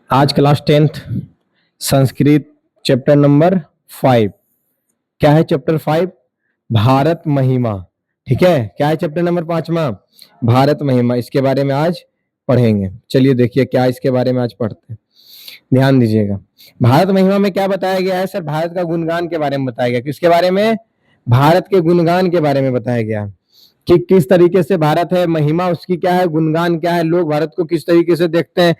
आज class 10th Sanskrit chapter number 5। क्या है चैप्टर 5? भारत महिमा। ठीक है, क्या है चैप्टर नंबर 5वां? भारत महिमा। इसके बारे में आज पढ़ेंगे। चलिए देखिए क्या इसके बारे में आज पढ़ते हैं, ध्यान दीजिएगा। भारत महिमा में क्या बताया गया है सर? भारत का गुणगान के बारे में बताया गया। किसके बारे में? भारत के गुणगान के बारे में बताया गया कि किस तरीके से भारत है, महिमा उसकी क्या है, गुणगान क्या है, लोग भारत को किस तरीके से देखते हैं,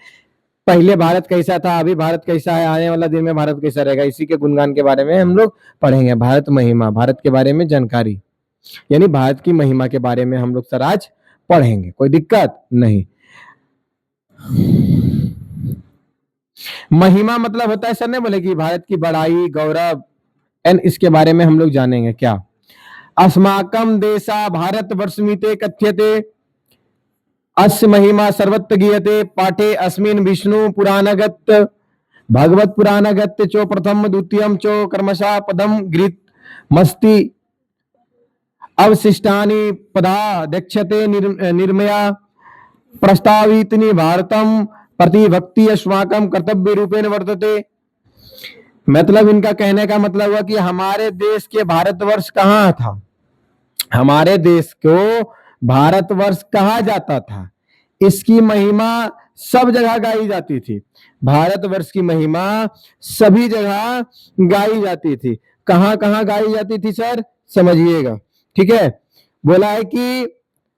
पहले भारत कैसा था, अभी भारत कैसा है, आने वाला दिन में भारत कैसा रहेगा, इसी के गुणगान के बारे में हम लोग पढ़ेंगे। भारत महिमा, भारत के बारे में जानकारी, यानी भारत की महिमा के बारे में हम लोग सर आज पढ़ेंगे। कोई दिक्कत नहीं। महिमा मतलब होता है सर, ने बोले कि भारत की बड़ाई, गौरव, एंड इसके बारे में हम लोग जानेंगे। क्या? अस्माकं देशा भारत वर्षमिते कथ्यते, अस्य महिमा सर्वत्र गीयते, पाठे अस्मिन् विष्णु पुराणगत भगवत पुराणगत चो प्रथम द्वितीयम चो कर्मशा पदम गृत मस्ति अवशिष्टानि पदा दक्षते निर्मया प्रस्तावितनि भारतम प्रतिभक्ति अस्माकं कर्तव्य रूपेण वर्तते। मतलब इनका कहने का मतलब हुआ कि हमारे देश के भारतवर्ष कहाँ था, हमारे देश को भारतवर्ष कहा जाता था, इसकी महिमा सब जगह गाई जाती थी। भारतवर्ष की महिमा सभी जगह गाई जाती थी। कहां कहां गाई जाती थी सर? समझिएगा। ठीक है, बोला है कि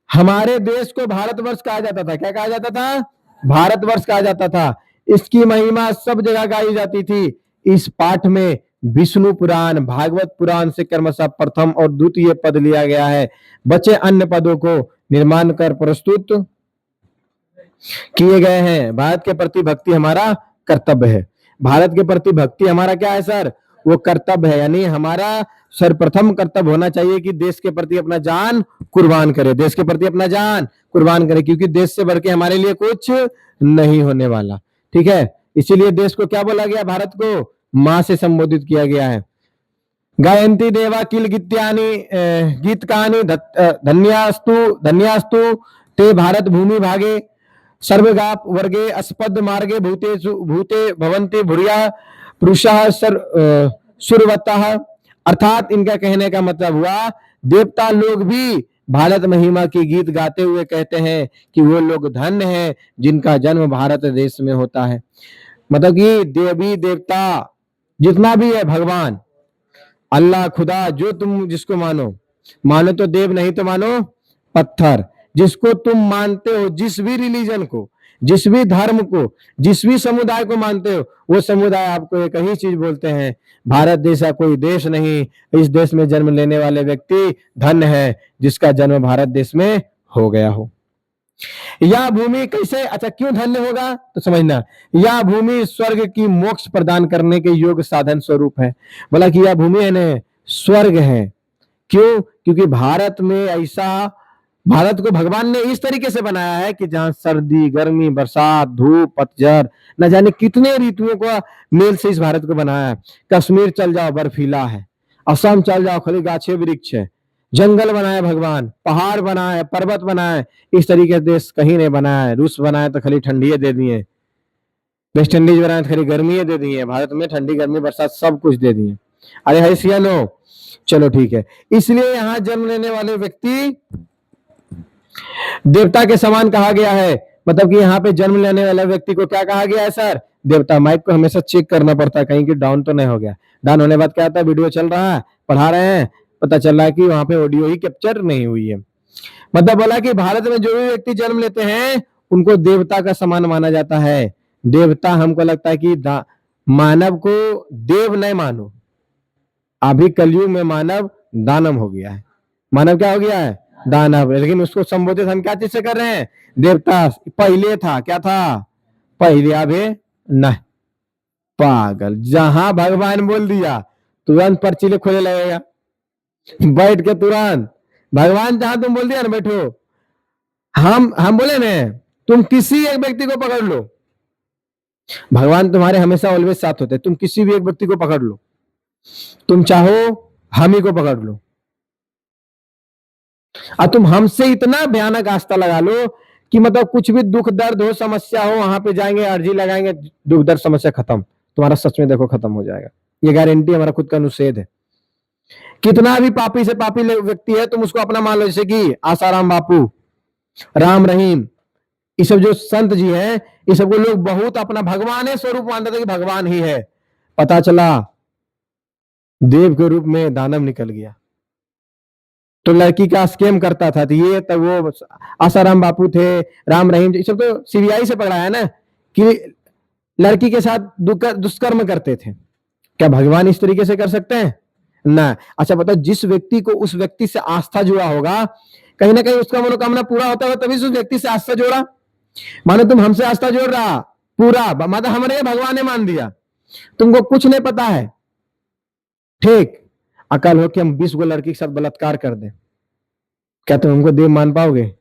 हमारे देश को भारतवर्ष कहा जाता था। क्या कहा जाता था? भारतवर्ष कहा जाता था। इसकी महिमा सब जगह गाई जाती थी। इस पाठ में विष्णु पुराण, भागवत पुराण से क्रमशः प्रथम और द्वितीय पद लिया गया है। बचे अन्य पदों को निर्माण कर प्रस्तुत किए गए हैं। भारत के प्रति भक्ति हमारा कर्तव्य है। भारत के प्रति भक्ति हमारा क्या है सर? वो कर्तव्य है, यानी हमारा सर्वप्रथम कर्तव्य होना चाहिए कि देश के प्रति अपना जान कुर्बान करे, देश के प्रति अपना जान कुर्बान करे, क्योंकि देश से बढ़ के हमारे लिए कुछ नहीं होने वाला। ठीक है, इसीलिए देश को क्या बोला गया? भारत को मां से संबोधित किया गया है। गायन्ति देवा किल गीत्यानि गीतकानि धन्यास्तु धन्यास्तु ते भारत भूमि भागे सर्वगाप वर्गे अस्पद मार्गे भूते भूते भवन्ति भूरिया पुरुषः सुरवतः। अर्थात इनका कहने का मतलब हुआ, देवता लोग भी भारत महिमा की गीत गाते हुए कहते हैं कि वो लोग धन्य हैं जिनका जन्म भारत देश में होता है। मतलब कि देवी देवता जितना भी है, भगवान, अल्लाह, खुदा, जो तुम जिसको मानो, मानो तो देव, नहीं तो मानो पत्थर। जिसको तुम मानते हो, जिस भी रिलीजन को, जिस भी धर्म को, जिस भी समुदाय को मानते हो, वो समुदाय आपको एक ही चीज बोलते हैं, भारत जैसा कोई देश नहीं। इस देश में जन्म लेने वाले व्यक्ति धन्य है जिसका जन्म भारत देश में हो गया हो। यह भूमि कैसे, अच्छा क्यों धन्य होगा तो समझना, यह भूमि स्वर्ग की मोक्ष प्रदान करने के योग्य साधन स्वरूप है। बोला कि यह भूमि है ना, स्वर्ग है। क्यों? क्योंकि भारत में ऐसा, भारत को भगवान ने इस तरीके से बनाया है कि जहां सर्दी, गर्मी, बरसात, धूप, पतझड़, न जाने कितने ऋतुओं का मेल से इस भारत को बनाया है। कश्मीर चल जाओ बर्फीला है, असम चल जाओ खाली गाछे वृक्ष है, जंगल बनाया भगवान, पहाड़ बनाए, पर्वत बनाए, इस तरीके से देश कहीं नहीं बनाया है। रूस बनाया तो खाली ठंडी दे दिए, वेस्ट इंडीज बनाया तो खाली गर्मी दे दी है, भारत में ठंडी, गर्मी, बरसात सब कुछ दे दिए। अरे है सियानो, चलो ठीक है। इसलिए यहाँ जन्म लेने वाले व्यक्ति देवता के समान कहा गया है। मतलब कि यहाँ पे जन्म लेने वाले व्यक्ति को क्या कहा गया है सर? देवता। माइक को हमेशा चेक करना पड़ता है कहीं कि डाउन तो नहीं हो गया। डाउन होने के बाद क्या होता है, वीडियो चल रहा है, पढ़ा रहे हैं, पता चल रहा है कि वहां पे ऑडियो ही कैप्चर नहीं हुई है। मतलब बोला कि भारत में जो भी व्यक्ति जन्म लेते हैं उनको देवता का समान माना जाता है। देवता, हमको लगता है कि मानव को देव नहीं मानो, अभी कलयुग में मानव दानव हो गया है। मानव क्या हो गया है? दानव। लेकिन उसको संबोधित हम क्या चीज से कर रहे हैं? देवता। पहले था क्या था? पहले, अभी नहीं। पागल, जहां भगवान बोल दिया तुरंत पर्ची खोले लगेगा, बैठ के तुरंत। भगवान जहां तुम बोल दिया ना बैठो, हम बोले ना, तुम किसी एक व्यक्ति को पकड़ लो, भगवान तुम्हारे हमेशा ऑलवेज साथ होते हैं। तुम किसी भी एक व्यक्ति को पकड़ लो, तुम चाहो हम ही को पकड़ लो, और तुम हमसे इतना भयानक आस्था लगा लो कि मतलब कुछ भी दुख दर्द हो, समस्या हो, वहां पे जाएंगे, अर्जी लगाएंगे, दुख दर्द समस्या खत्म, तुम्हारा सच में देखो खत्म हो जाएगा। ये गारंटी हमारा खुद का अनुच्छेद है। कितना भी पापी से पापी व्यक्ति है, तुम उसको अपना मान लो, जैसे कि आसाराम बापू, राम रहीम, ये सब जो संत जी हैं, ये सबको लोग बहुत अपना भगवान है स्वरूप मानते थे कि भगवान ही है। पता चला देव के रूप में दानव निकल गया, तो लड़की का स्कैम करता था। तो ये तब वो आसाराम बापू थे, राम रहीम, ये सब तो सीबीआई से पकड़ा है ना कि लड़की के साथ दुष्कर्म करते थे। क्या भगवान इस तरीके से कर सकते हैं? ना। अच्छा बताओ, जिस व्यक्ति को उस व्यक्ति से आस्था जुड़ा होगा, कहीं ना कहीं उसका मनोकामना पूरा होता होगा, तभी उस व्यक्ति से आस्था जोड़ा। मानो तुम हमसे आस्था जोड़ रहा पूरा, मतलब हमारे भगवान ने मान दिया, तुमको कुछ नहीं पता है, ठीक, अकल हो कि हम 20 गो लड़की के साथ बलात्कार कर दें, क्या तुम हमको देव मान पाओगे?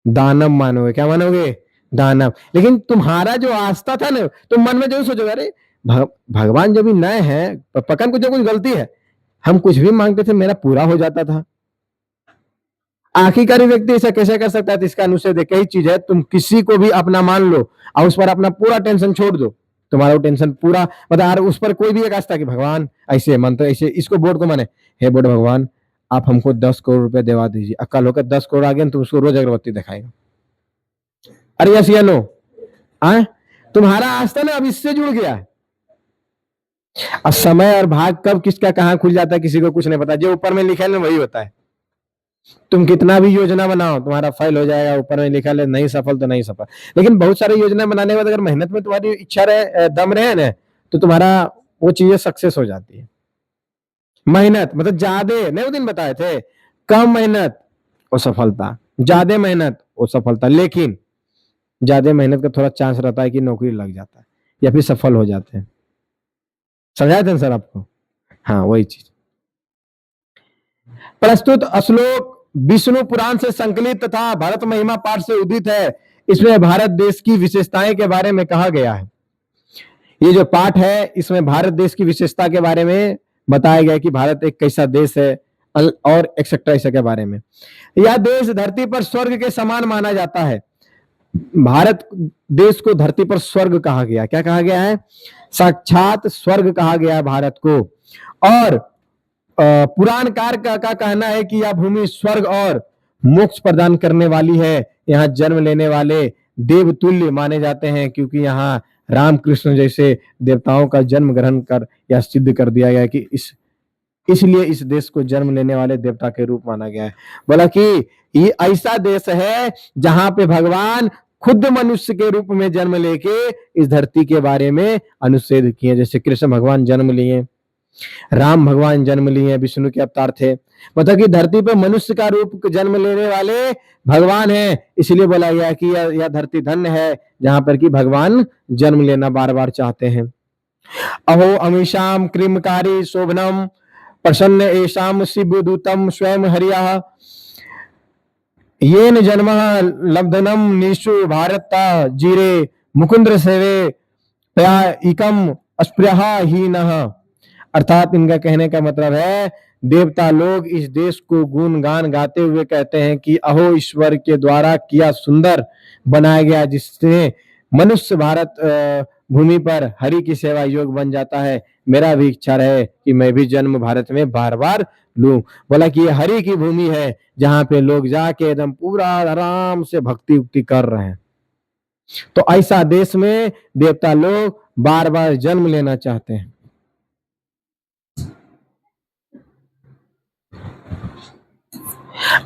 दानव मानोगे। क्या मानोगे? दानव। लेकिन तुम्हारा जो आस्था था ना, तुम मन में जरूर सोचोगे, अरे भगवान जब भी नए हैं, पकन कुछ कुछ गलती है, हम कुछ भी मांगते थे मेरा पूरा हो जाता था। आखिरकारी व्यक्ति ऐसा कैसे कर सकता है? तो इसका अनुच्छेद एक ही चीज है, तुम किसी को भी अपना मान लो और उस पर अपना पूरा टेंशन छोड़ दो, तुम्हारा वो टेंशन पूरा, मतलब उस पर कोई भी एक आस्था कि भगवान ऐसे मंत्र ऐसे, इसको बोर्ड को माने, हे बोर्ड भगवान आप हमको 10 करोड़ रुपए दिवा दीजिए, अक्ल होकर 10 करोड़ आ गया तो उसको रोज अगरबत्ती दिखाएगा। अरे यस या नो? आए तुम्हारा आस्था ना अब इससे जुड़ गया है। अब समय और भाग कब किसका कहां खुल जाता है किसी को कुछ नहीं पता, जो ऊपर में लिखा है वही होता है। तुम कितना भी योजना बनाओ तुम्हारा फेल हो जाएगा, ऊपर में लिखा है नहीं सफल तो नहीं सफल। लेकिन बहुत सारी योजना बनाने के बाद अगर मेहनत में तुम्हारी इच्छा रहे, दम रहे ना, तो तुम्हारा वो चीजें सक्सेस हो जाती है। मेहनत मतलब ज्यादा नहीं, वो दिन बताए थे, कम मेहनत वो सफलता, ज्यादा मेहनत वो सफलता। लेकिन ज्यादा मेहनत का थोड़ा चांस रहता है कि नौकरी लग जाता है या फिर सफल हो जाते हैं। समझाए थे सर आपको? हाँ वही चीज। प्रस्तुत श्लोक विष्णु पुराण से संकलित तथा भारत महिमा पाठ से उदित है। इसमें भारत देश की विशेषताएं के बारे में कहा गया है। ये जो पाठ है इसमें भारत देश की विशेषता के बारे में बताया गया कि भारत एक कैसा देश है और एक्सेट्रा ऐसा के बारे में। यह देश धरती पर स्वर्ग के समान माना जाता है। भारत देश को धरती पर स्वर्ग कहा गया। क्या कहा गया है? साक्षात स्वर्ग कहा गया भारत को। और पुराणकार का कहना है कि यह भूमि स्वर्ग और मोक्ष प्रदान करने वाली है। यहाँ जन्म लेने वाले देवतुल्य माने जाते हैं, क्योंकि यहाँ रामकृष्ण जैसे देवताओं का जन्म ग्रहण कर यह सिद्ध कर दिया गया कि इसलिए इस देश को जन्म लेने वाले देवता के रूप माना गया है। बोला कि ये ऐसा देश है जहां पे भगवान खुद मनुष्य के रूप में जन्म लेके इस धरती के बारे में अनुच्छेद किए। जैसे कृष्ण भगवान जन्म लिए, राम भगवान जन्म लिए, विष्णु के अवतार थे, मतलब कि धरती पर मनुष्य का रूप जन्म लेने वाले भगवान है। इसलिए बोला गया कि यह धरती धन्य है जहां पर कि भगवान जन्म लेना बार बार चाहते हैं। अहो अमीशाम क्रीमकारी शोभनम प्रसन्न एशाम शिवदूतम स्वयं हरिया येन जन्म लब्धनम निशु भारता जीरे मुकुंद्र सेवे प्यायिकम अस्पृहा ही न। अर्थात इनका कहने का मतलब है, देवता लोग इस देश को गुणगान गाते हुए कहते हैं कि अहो ईश्वर के द्वारा किया सुंदर बनाया गया, जिससे मनुष्य भारत भूमि पर हरि की सेवा योग बन जाता है। मेरा भी इच्छा है कि मैं भी जन्म भारत में बार बार लूं। बोला कि ये हरि की भूमि है जहां पे लोग जाके एकदम पूरा आराम से भक्ति उक्ति कर रहे हैं। तो ऐसा देश में देवता लोग बार बार जन्म लेना चाहते हैं।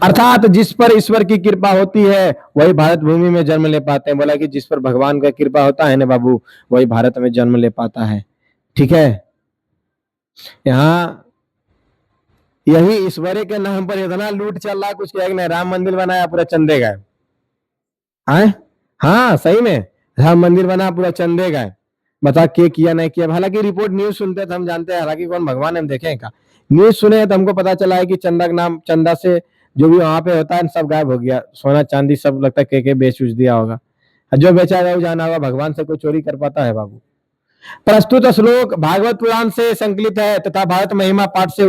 अर्थात जिस पर ईश्वर की कृपा होती है वही भारत भूमि में जन्म ले पाते हैं। बोला कि जिस पर भगवान का कृपा होता है ना बाबू, वही भारत में जन्म ले पाता है। ठीक है, यहाँ यही ईश्वर के नाम पर इतना लूट चल रहा, कुछ कहेगा नहीं, राम मंदिर बनाया पूरा चंदे गए। हाँ सही में राम मंदिर बना पूरा चंदे गए। बता के किया नहीं किया। हालांकि रिपोर्ट न्यूज सुनते थे हम जानते हैं, हालांकि कौन भगवान हम देखे का, न्यूज सुने तो हमको पता चला है कि चंदा के नाम, चंदा से जो भी वहां पे होता है सब गायब हो गया। सोना चांदी सब लगता है के बेच उच दिया होगा। जो बेचा जाए वो जाना होगा, भगवान से कोई चोरी कर पाता है बाबू। प्रस्तुत श्लोक भागवत पुराण से संकलित है तथा भारत महिमा पाठ से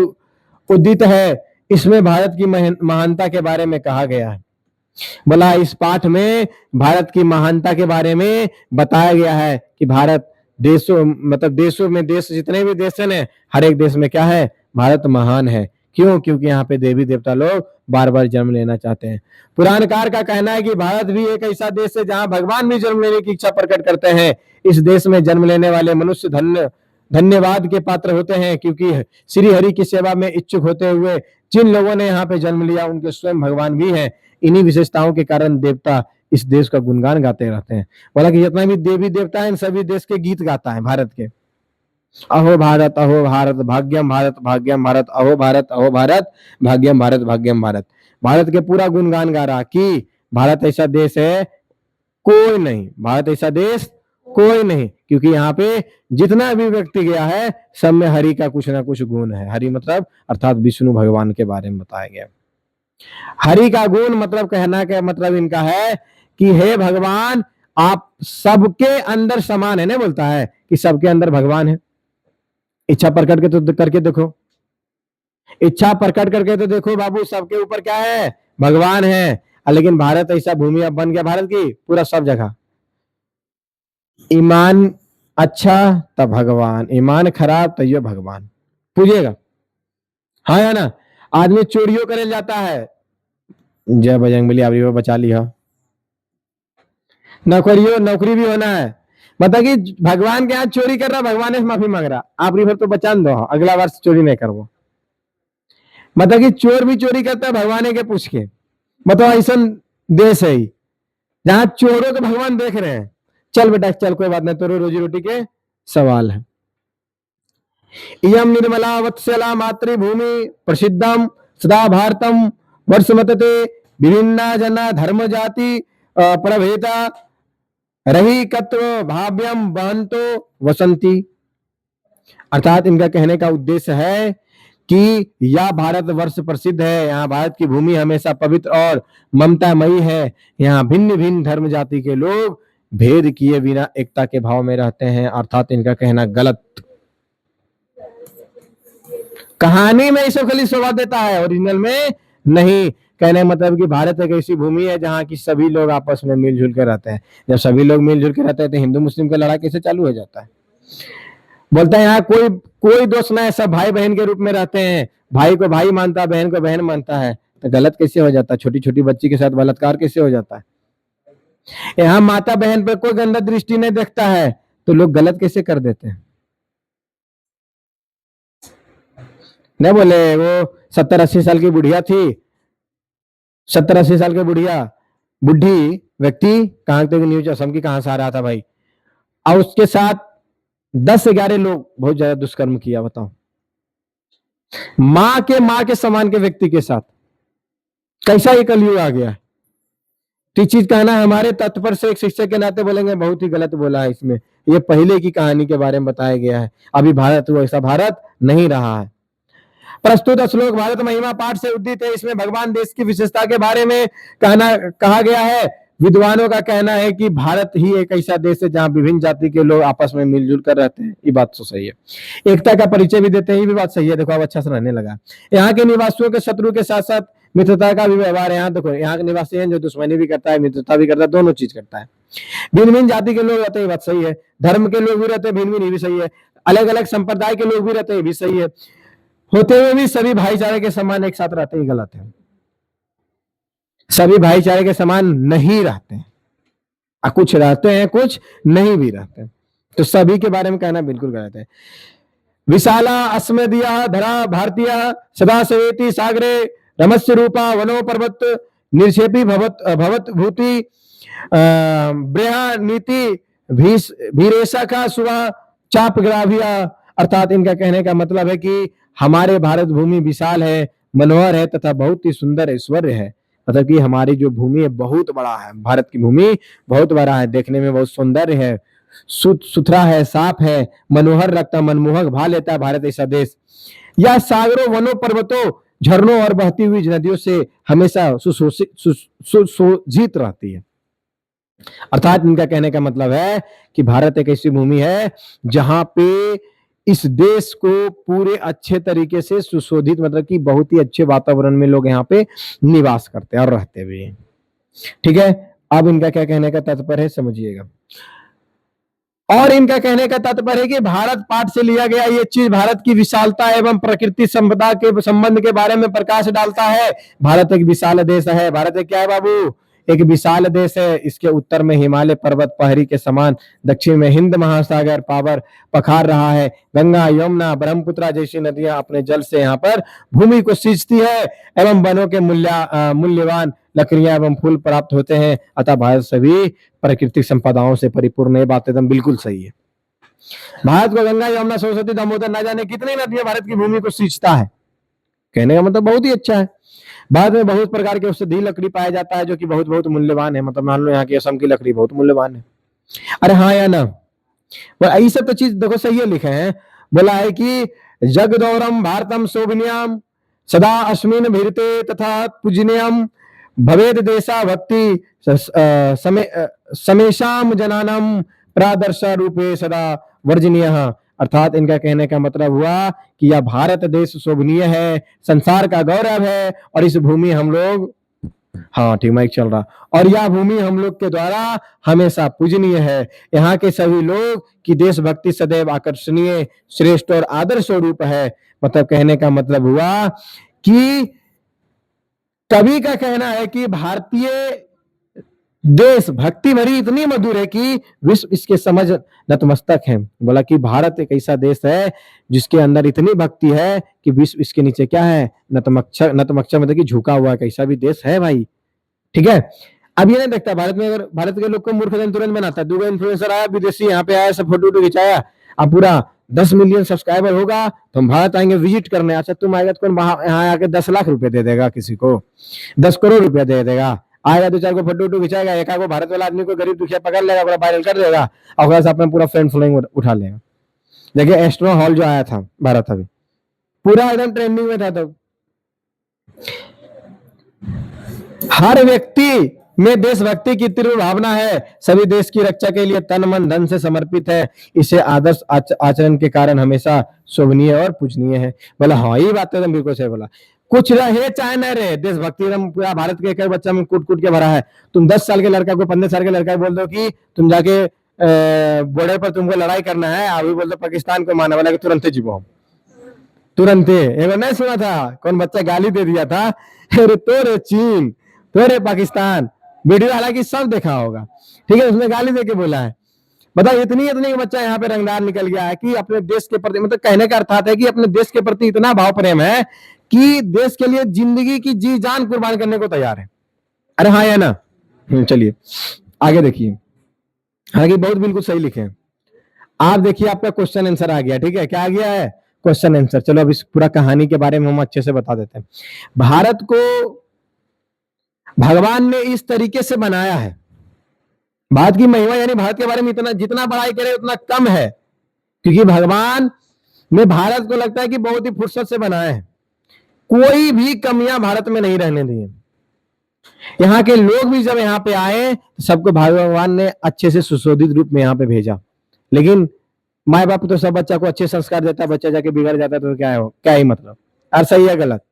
उदित है। इसमें भारत की महानता के बारे में कहा गया है। बोला इस पाठ में भारत की महानता के बारे में बताया गया है कि भारत देशों मतलब देशों में देश जितने भी देश हैं हर एक देश में क्या है, भारत महान है। क्यों? क्योंकि यहाँ पे देवी देवता लोग बार बार जन्म लेना चाहते हैं। पुराणकार का कहना है कि भारत भी एक ऐसा देश है जहाँ भगवान भी जन्म लेने की इच्छा प्रकट करते हैं। इस देश में जन्म लेने वाले मनुष्य धन्यवाद के पात्र होते हैं, क्योंकि श्री हरि की सेवा में इच्छुक होते हुए जिन लोगों ने यहाँ पे जन्म लिया उनके स्वयं भगवान भी हैं। इन्हीं विशेषताओं के कारण देवता इस देश का गुणगान गाते रहते हैं। बोला कि जितना भी देवी देवता है इन सभी देश के गीत गाता है भारत के। अहो भारत भाग्यम भारत भाग्यम भारत, अहो भारत भाग्यम भारत भाग्यम भारत। भारत के पूरा गुणगान गा रहा कि भारत ऐसा देश है कोई नहीं, भारत ऐसा देश कोई नहीं, क्योंकि यहाँ पे जितना भी व्यक्ति गया है सब में हरि का कुछ ना कुछ गुण है। हरि मतलब अर्थात विष्णु भगवान के बारे में बताया गया। हरि का गुण मतलब कहना का मतलब इनका है कि हे भगवान आप सबके अंदर समान है। नहीं बोलता है कि सबके अंदर भगवान है। इच्छा प्रकट के तो करके देखो, इच्छा प्रकट करके तो देखो बाबू, सबके ऊपर क्या है, भगवान है। लेकिन भारत ऐसा भूमि अब बन गया भारत की पूरा सब जगह ईमान अच्छा तब भगवान, ईमान खराब तो ये भगवान पूछेगा। हाँ या ना? आदमी चोरियों करे जाता है, जय बजरंगबली आपरी बचा लिया। नौकरी भी होना है, मतलब कि भगवान के यहाँ चोरी कर रहा, भगवान से माफी मांग रहा, आप रिवर तो बचा दो, अगला बार चोरी नहीं करवो। मतलब कि चोर भी चोरी करता है भगवान के पूछ के। मतलब ऐसा देश है जहां चोरों को भगवान देख रहे हैं। चल बेटा चल, कोई बात नहीं, तो रोजी रोटी के सवाल है। इयम निर्मला वत्सला मातृभूमि प्रसिद्धम सदा भारतम वर्षमतते विभिन्ना जना धर्म जाति प्रभेदा रही कत्व भाव्यम बहंतो वसंती। अर्थात इनका कहने का उद्देश्य है कि यह भारत वर्ष प्रसिद्ध है, यहाँ भारत की भूमि हमेशा पवित्र और ममतामयी है। यहाँ भिन्न भिन्न धर्म जाति के लोग भेद किए बिना एकता के भाव में रहते हैं। अर्थात इनका कहना गलत, कहानी में इसे खाली शोभा देता है, ओरिजिनल में नहीं। कहने मतलब कि भारत एक ऐसी भूमि है जहाँ की सभी लोग आपस में मिलजुल के रहते हैं। जब सभी लोग मिलजुल के रहते हैं तो हिंदू मुस्लिम का लड़ाई कैसे चालू हो जाता है? बोलता है यहाँ कोई दोस्त ना है, सब भाई बहन के रूप में रहते हैं। भाई को भाई मानता है, बहन को बहन मानता है, तो गलत कैसे हो जाता है? छोटी छोटी बच्ची के साथ बलात्कार कैसे हो जाता है? यहाँ माता बहन पर कोई गंदा दृष्टि नहीं देखता है, तो लोग गलत कैसे कर देते हैं? नहीं बोले वो 70-80 साल की बुढ़िया थी, 70-80 साल की बुढ़ी व्यक्ति, कहां तक न्यूज असम की कहां से आ रहा था भाई, और उसके साथ 10-11 लोग बहुत ज्यादा दुष्कर्म किया। बताओ, मां के समान के व्यक्ति के साथ कैसा ये कलयुग आ गया है? तो चीज कहना हमारे तत्पर से एक शिक्षक के नाते बोलेंगे बहुत ही गलत बोला है इसमें। ये पहले की कहानी के बारे में बताया गया है, अभी भारत वैसा भारत नहीं रहा है। प्रस्तुत श्लोक भारत महिमा पाठ से उद्दित है। इसमें भगवान देश की विशेषता के बारे में कहा गया है। विद्वानों का कहना है कि भारत ही एक ऐसा देश है जहां विभिन्न जाति के लोग आपस में मिलजुल कर रहते हैं। ये बात तो सही है, एकता का परिचय भी देते हैं, ये भी बात सही है। देखो अब अच्छा से रहने लगा। यहाँ के निवासियों के शत्रु के साथ साथ मित्रता का भी व्यवहार है। यहाँ देखो, यहाँ के निवासी हैं जो दुश्मनी भी करता है, मित्रता भी करता है, दोनों चीज करता है। भिन्न भिन्न जाति के लोग रहते हैं, बात सही है। धर्म के लोग भी रहते हैं, भिन्न भिन्न, भी सही है। अलग अलग संप्रदाय के लोग भी रहते हैं, भी सही है। होते हुए भी सभी भाईचारे के समान एक साथ रहते हैं, गलत है। सभी भाईचारे के समान नहीं रहते हैं, कुछ रहते हैं, कुछ नहीं भी रहते हैं। तो सभी के बारे में कहना बिल्कुल गलत है। विशाला अस्मदीय धरा भारतीय सदा सेवेति सागरे रमस्य रूपा वनो पर्वत निर्षेपी भवत भूति ब्रहा नीति भीरेशा का सुवा चाप ग्राभिया। अर्थात इनका कहने का मतलब है कि हमारे भारत भूमि विशाल है, मनोहर है तथा बहुत ही सुंदर ऐश्वर्य है। मतलब कि हमारी जो भूमि है बहुत बड़ा है, भारत की भूमि बहुत बड़ा है, देखने में बहुत सौंदर्य है, सुथरा है, साफ है, मनोहर लगता, मनमोहक भा लेता है भारत ऐसा देश। यह सागरों वनों पर्वतों झरनों और बहती हुई नदियों से हमेशा सुशोभित रहती है। अर्थात इनका कहने का मतलब है कि भारत एक ऐसी भूमि है जहां पे इस देश को पूरे अच्छे तरीके से सुशोभित, मतलब कि बहुत ही अच्छे वातावरण में लोग यहाँ पे निवास करते हैं और रहते भी हैं। ठीक है, अब इनका क्या कहने का तात्पर्य है समझिएगा। और इनका कहने का तात्पर्य है कि भारत पाठ से लिया गया ये चीज भारत की विशालता एवं प्रकृति संपदा के संबंध के बारे में प्रकाश डालता है। भारत एक विशाल देश है। भारत एक क्या है बाबू? एक विशाल देश है। इसके उत्तर में हिमालय पर्वत पहाड़ी के समान, दक्षिण में हिंद महासागर पावर पखार रहा है। गंगा, यमुना, ब्रह्मपुत्र जैसी नदियां अपने जल से यहाँ पर भूमि को सींचती है एवं वनों के मूल्यवान लकड़ियां एवं फूल प्राप्त होते हैं। अतः भारत सभी प्राकृतिक संपदाओं से परिपूर्ण। ये बात एकदम बिल्कुल सही है। भारत को गंगा, यमुना, सरस्वती, दामोदर न जाने कितनी नदियां भारत की भूमि को सींचता है। कहने का मतलब बहुत ही अच्छा है। भारत में बहुत प्रकार के औषधीय लकड़ी पाया जाता है जो कि बहुत बहुत मूल्यवान है। मतलब मान लो यहाँ की असम की लकड़ी बहुत मूल्यवान है। अरे हाँ या ना? यही सब तो चीज देखो सही है, लिखे हैं। बोला है कि जगदौरम भारतम शोभनीयम सदा अस्मिन भीरते तथा पूजनीयम भवेद देशा भक्ति समेशाम जनानम प्रादर्श रूपे सदा वर्जनीय। अर्थात इनका कहने का मतलब हुआ कि यह भारत देश शोभनीय है, संसार का गौरव है, और इस भूमि हम लोग, हाँ ठीक माइक चल रहा, और यह भूमि हम लोग के द्वारा हमेशा पूजनीय है। यहाँ के सभी लोग की देशभक्ति सदैव आकर्षणीय, श्रेष्ठ और आदर्श स्वरूप है। मतलब कहने का मतलब हुआ कि कवि का कहना है कि भारतीय देश भक्ति भरी इतनी मधुर है कि विश्व इसके समझ नतमस्तक है। बोला कि भारत एक ऐसा देश है जिसके अंदर इतनी भक्ति है कि विश्व इसके नीचे क्या है? नतमस्तक मतलब कि झुका हुआ कैसा भी देश है भाई। ठीक है, अब ये नहीं देखता भारत में, अगर भारत के लोग को मूर्ख तुरंत बनाता है। दूसरा इन्फ्लुएंसर आया विदेशी, यहाँ पे आया, सब फोटो खिंचाया, अब पूरा 10 मिलियन सब्सक्राइबर होगा तो हम भारत आएंगे विजिट करने। अच्छा तुम आएगा तो यहाँ आके 10 लाख रुपए दे देगा, किसी को 10 करोड़ रुपया दे देगा। आएगा 2-4 को फोटो खिंचाएगा, एक आगो भारत वाला आदमी को गरीब दुखिया पकड़ लेगा, पूरा वायरल कर देगा, और अपना पूरा फ्रेंड फॉलोइंग उठा लेगा। देखिए एस्ट्रो हॉल जो आया था भारत, अभी पूरा एकदम ट्रेंडिंग में था। तब हर व्यक्ति में देशभक्ति की तीव्र भावना है, सभी देश की रक्षा के लिए तन मन धन से समर्पित है। इसे आदर्श आचरण के कारण हमेशा शोभनीय और पूजनीय है। बोला हाँ ये बात एकदम बिल्कुल सही बोला। कुछ रहे चाहे न रहे, देशभक्ति एकदम पूरा भारत के एक बच्चा में कूट कूट के भरा है। तुम 10 साल के लड़का को 15 साल के लड़का बोल दो कि तुम जाके बॉर्डर पर तुमको लड़ाई करना है, अभी बोल दो पाकिस्तान को मारने वाला, कि तुरंत जीवो, तुरंत। एक नहीं सुना था कौन बच्चा गाली दे दिया था, अरे तोरे चीन, तोरे पाकिस्तान, वीडियो हालांकि सब देखा होगा। ठीक है, उसने गाली देके बोला है। बताओ इतनी इतनी बच्चा यहाँ पे रंगदार निकल गया है कि अपने देश के प्रति, मतलब कहने का अर्थात है कि अपने देश के प्रति इतना भाव प्रेम है कि देश के लिए जिंदगी की जी जान कुर्बान करने को तैयार है। अरे हाँ या ना? चलिए आगे देखिए, हालांकि बहुत बिल्कुल सही लिखे हैं आप। देखिए आपका क्वेश्चन आंसर आ गया। ठीक है, क्या आ गया है? Question answer. चलो अब इस पूरा कहानी के बारे में हम अच्छे से बता देते हैं। भारत को भगवान ने इस तरीके से बनाया है। भारत की महिमा यानी भारत के बारे में इतना जितना बड़ाई करे उतना कम है, क्योंकि भगवान ने भारत को लगता है कि बहुत ही फुर्सत से बनाया है। कोई भी कमियां भारत में नहीं रहने दी। यहाँ के लोग भी जब यहाँ पे आए तो सबको भगवान ने अच्छे से सुशोभित रूप में यहाँ पे भेजा। लेकिन माँ बाप तो सब बच्चा को अच्छे संस्कार देता है, बच्चा जाके बिगड़ जाता है तो क्या ही मतलब, और सही है गलत?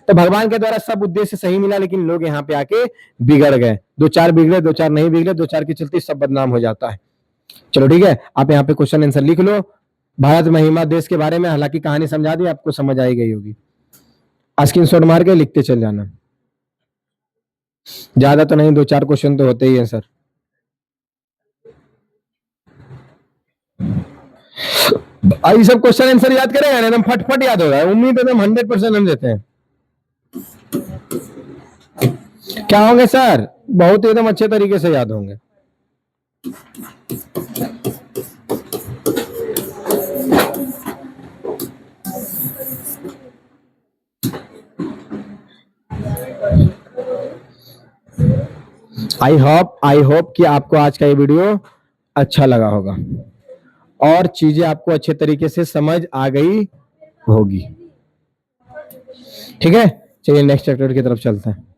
तो भगवान के द्वारा सब उद्देश्य सही मिला, लेकिन लोग यहाँ पे आके बिगड़ गए। 2-4 बिगड़े, 2-4 नहीं बिगड़े, 2-4 की चलते सब बदनाम हो जाता है। चलो ठीक है, आप यहाँ पे क्वेश्चन आंसर लिख लो भारत महिमा देश के बारे में। हालांकि कहानी समझा दी, आपको समझ आई गई होगी। स्क्रीनशॉट मार के लिखते चल जाना, ज्यादा तो नहीं, 2-4 क्वेश्चन तो होते ही है सर। ये सब क्वेश्चन आंसर याद करेगा ना, एकदम फटफट याद होगा। उम्मीद है एकदम 100% हम देते हैं। क्या होंगे सर? बहुत एकदम अच्छे तरीके से याद होंगे। आई होप कि आपको आज का ये वीडियो अच्छा लगा होगा और चीजें आपको अच्छे तरीके से समझ आ गई होगी। ठीक है, चलिए नेक्स्ट चैप्टर की तरफ चलते हैं।